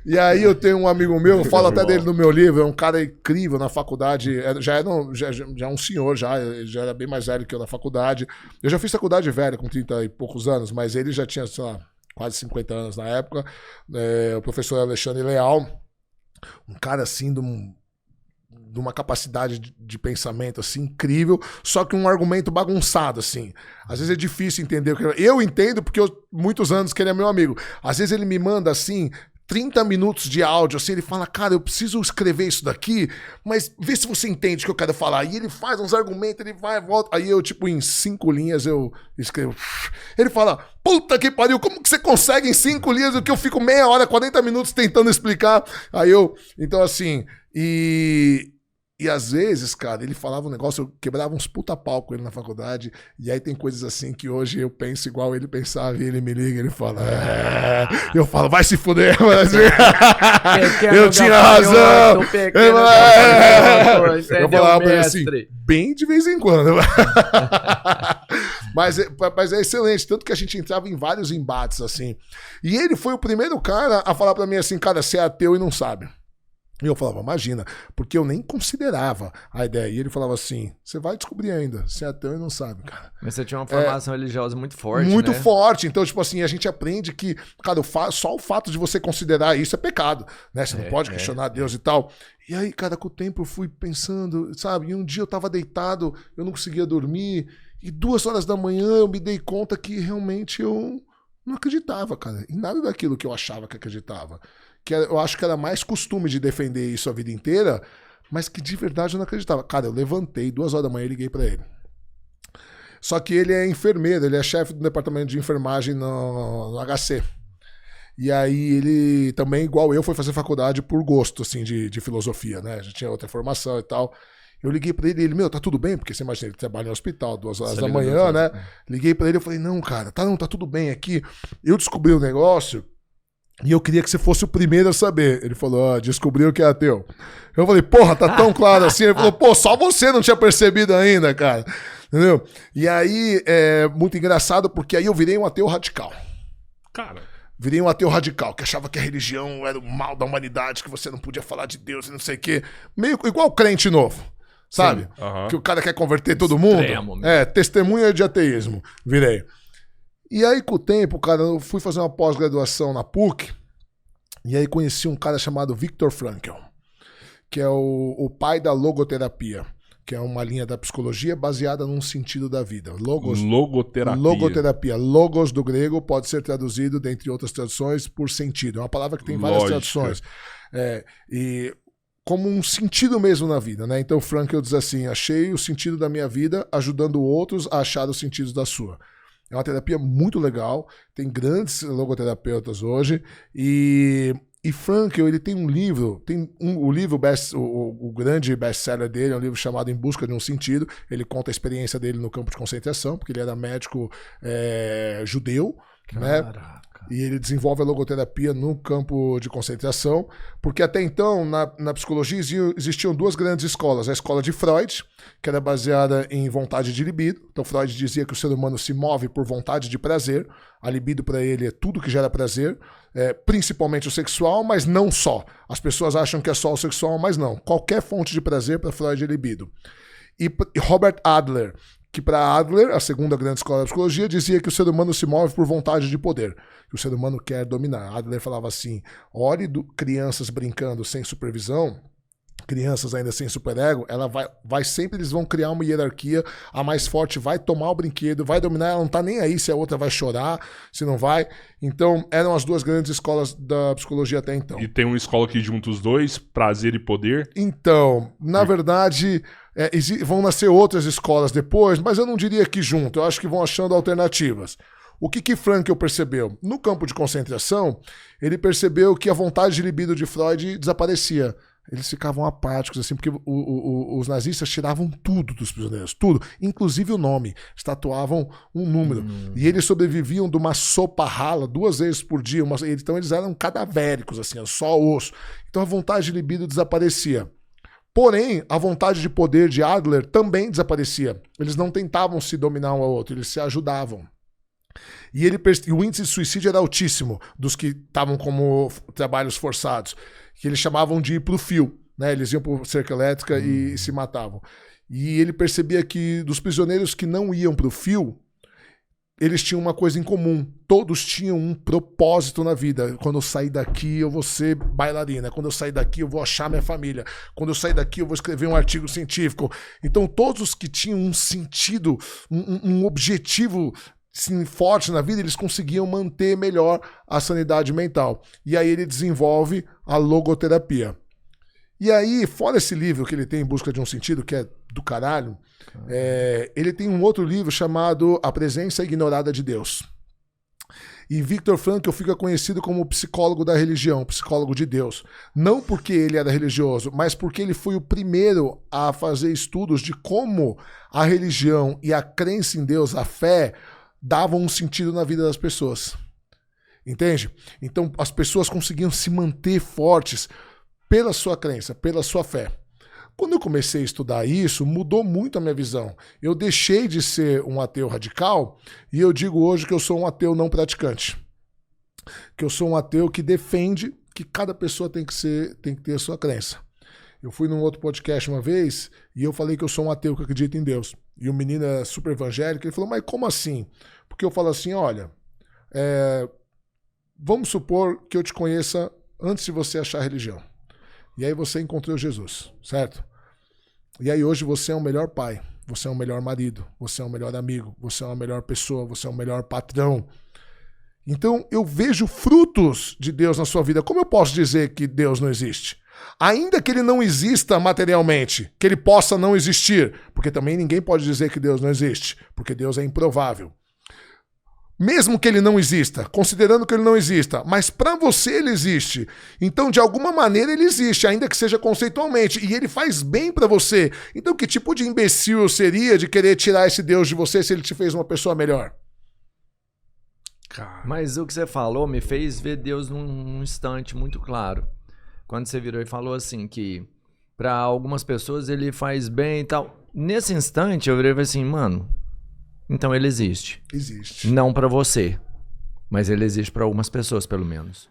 E aí eu tenho um amigo meu, eu falo até dele no meu livro, é um cara incrível na faculdade, já é um senhor, ele já era bem mais velho que eu na faculdade. Eu já fiz faculdade velha, com 30 e poucos anos, mas ele já tinha, sei lá, quase 50 anos na época. O professor Alexandre Leal, um cara assim de uma capacidade de pensamento assim incrível, só que um argumento bagunçado assim. Às vezes é difícil entender. Eu entendo porque muitos anos que ele é meu amigo. Às vezes ele me manda assim 30 minutos de áudio, assim, ele fala, cara, eu preciso escrever isso daqui, mas vê se você entende o que eu quero falar. E ele faz uns argumentos, ele vai e volta. Aí eu, tipo, em 5 linhas eu escrevo. Ele fala, puta que pariu, como que você consegue em 5 linhas o que eu fico meia hora, 40 minutos tentando explicar? Aí eu, então assim, e às vezes, cara, ele falava um negócio, eu quebrava uns puta pau com ele na faculdade, e aí tem coisas assim que hoje eu penso igual ele pensava, e ele me liga, ele fala, eu falo, vai se fuder, mas eu tinha razão. Eu falava pra ele assim, bem de vez em quando. Mas é excelente, tanto que a gente entrava em vários embates, assim. E ele foi o primeiro cara a falar pra mim assim, cara, você é ateu e não sabe. E eu falava, imagina, porque eu nem considerava a ideia. E ele falava assim, você vai descobrir ainda, você é ateu e não sabe, cara. Mas você tinha uma formação religiosa muito forte, muito né? forte. Então, tipo assim, a gente aprende que, cara, só o fato de você considerar isso é pecado, né? Você não pode questionar Deus e tal. E aí, cara, com o tempo eu fui pensando, sabe? E um dia eu tava deitado, eu não conseguia dormir. E 2 horas da manhã eu me dei conta que realmente eu não acreditava, cara, em nada daquilo que eu achava que acreditava. Que eu acho que era mais costume de defender isso a vida inteira, mas que de verdade eu não acreditava. Cara, eu levantei 2 horas da manhã e liguei pra ele. Só que ele é enfermeiro, ele é chefe do departamento de enfermagem no HC. E aí ele também, igual eu, foi fazer faculdade por gosto, assim, de filosofia, né? Já tinha outra formação e tal. Eu liguei pra ele e ele, tá tudo bem? Porque você imagina, ele trabalha no hospital, 2 horas da manhã, né? Liguei pra ele e falei, não, cara, tá tudo bem aqui. Eu descobri um negócio e eu queria que você fosse o primeiro a saber. Ele falou, descobriu que é ateu. Eu falei, porra, tá tão claro assim? Ele falou, pô, só você não tinha percebido ainda, cara. Entendeu? E aí, muito engraçado, porque aí eu virei um ateu radical. Cara. Virei um ateu radical, que achava que a religião era o mal da humanidade, que você não podia falar de Deus e não sei o quê. Meio igual crente novo, sabe? Que o cara quer converter todo mundo. Testemunha de ateísmo. Virei. E aí, com o tempo, cara, eu fui fazer uma pós-graduação na PUC, e aí conheci um cara chamado Viktor Frankl, que é o pai da logoterapia, que é uma linha da psicologia baseada num sentido da vida. Logoterapia. Logoterapia. Logos do grego pode ser traduzido, dentre outras traduções, por sentido. É uma palavra que tem várias traduções. E como um sentido mesmo na vida, né? Então, Frankl diz assim, achei o sentido da minha vida ajudando outros a achar os sentidos da sua. É uma terapia muito legal, tem grandes logoterapeutas hoje, e Frankl, ele tem um livro, o livro, o grande best-seller dele é um livro chamado Em Busca de um Sentido. Ele conta a experiência dele no campo de concentração, porque ele era médico judeu, né? E ele desenvolve a logoterapia no campo de concentração, porque até então, na psicologia, existiam 2 grandes escolas. A escola de Freud, que era baseada em vontade de libido. Então, Freud dizia que o ser humano se move por vontade de prazer. A libido, para ele, é tudo que gera prazer, principalmente o sexual, mas não só. As pessoas acham que é só o sexual, mas não. Qualquer fonte de prazer para Freud é libido. E Robert Adler, que para Adler, a segunda grande escola da psicologia, dizia que o ser humano se move por vontade de poder, que o ser humano quer dominar. Adler falava assim, olhe crianças brincando sem supervisão, crianças ainda sem superego, ela vai sempre, eles vão criar uma hierarquia, a mais forte vai tomar o brinquedo, vai dominar, ela não tá nem aí se a outra vai chorar, se não vai. Então, eram as 2 grandes escolas da psicologia até então. E tem uma escola que junta os dois, prazer e poder? Então, na verdade, vão nascer outras escolas depois, mas eu não diria que junto, eu acho que vão achando alternativas. O que Frankl percebeu? No campo de concentração, ele percebeu que a vontade de libido de Freud desaparecia. Eles ficavam apáticos, assim, porque os nazistas tiravam tudo dos prisioneiros, tudo, inclusive o nome, estatuavam um número. E eles sobreviviam de uma sopa rala 2 vezes por dia, então eles eram cadavéricos, assim, só osso. Então a vontade de libido desaparecia. Porém, a vontade de poder de Adler também desaparecia. Eles não tentavam se dominar um ao outro, eles se ajudavam. E o índice de suicídio era altíssimo dos que estavam como trabalhos forçados, que eles chamavam de ir pro fio, né? Eles iam por cerca elétrica e se matavam. E ele percebia que dos prisioneiros que não iam pro fio, eles tinham uma coisa em comum. Todos tinham um propósito na vida. Quando eu sair daqui, eu vou ser bailarina. Quando eu sair daqui, eu vou achar minha família. Quando eu sair daqui, eu vou escrever um artigo científico. Então, todos os que tinham um sentido, um objetivo sim, forte na vida, eles conseguiam manter melhor a sanidade mental. E aí ele desenvolve a logoterapia. E aí, fora esse livro que ele tem, Em Busca de um Sentido, que é do caralho, ele tem um outro livro chamado A Presença Ignorada de Deus. E Viktor Frankl fica conhecido como o psicólogo da religião, psicólogo de Deus. Não porque ele era religioso, mas porque ele foi o primeiro a fazer estudos de como a religião e a crença em Deus, a fé, davam um sentido na vida das pessoas. Entende? Então as pessoas conseguiam se manter fortes pela sua crença, pela sua fé. Quando eu comecei a estudar isso, mudou muito a minha visão. Eu deixei de ser um ateu radical e eu digo hoje que eu sou um ateu não praticante. Que eu sou um ateu que defende que cada pessoa tem que ter a sua crença. Eu fui num outro podcast uma vez e eu falei que eu sou um ateu que acredita em Deus. E o menino é super evangélico, ele falou, mas como assim? Porque eu falo assim, olha, vamos supor que eu te conheça antes de você achar religião. E aí você encontrou Jesus, certo? E aí hoje você é o melhor pai, você é o melhor marido, você é o melhor amigo, você é a melhor pessoa, você é o melhor patrão. Então eu vejo frutos de Deus na sua vida. Como eu posso dizer que Deus não existe? Ainda que ele não exista materialmente, que ele possa não existir, porque também ninguém pode dizer que Deus não existe, porque Deus é improvável. Mesmo que ele não exista, considerando que ele não exista, mas para você ele existe. Então, de alguma maneira ele existe, ainda que seja conceitualmente, e ele faz bem para você. Então, que tipo de imbecil eu seria de querer tirar esse Deus de você se ele te fez uma pessoa melhor? Mas o que você falou me fez ver Deus num instante muito claro. Quando você virou e falou assim que para algumas pessoas ele faz bem e tal. Nesse instante eu virei e falei assim, mano, então ele existe. Existe. Não para você, mas ele existe para algumas pessoas pelo menos.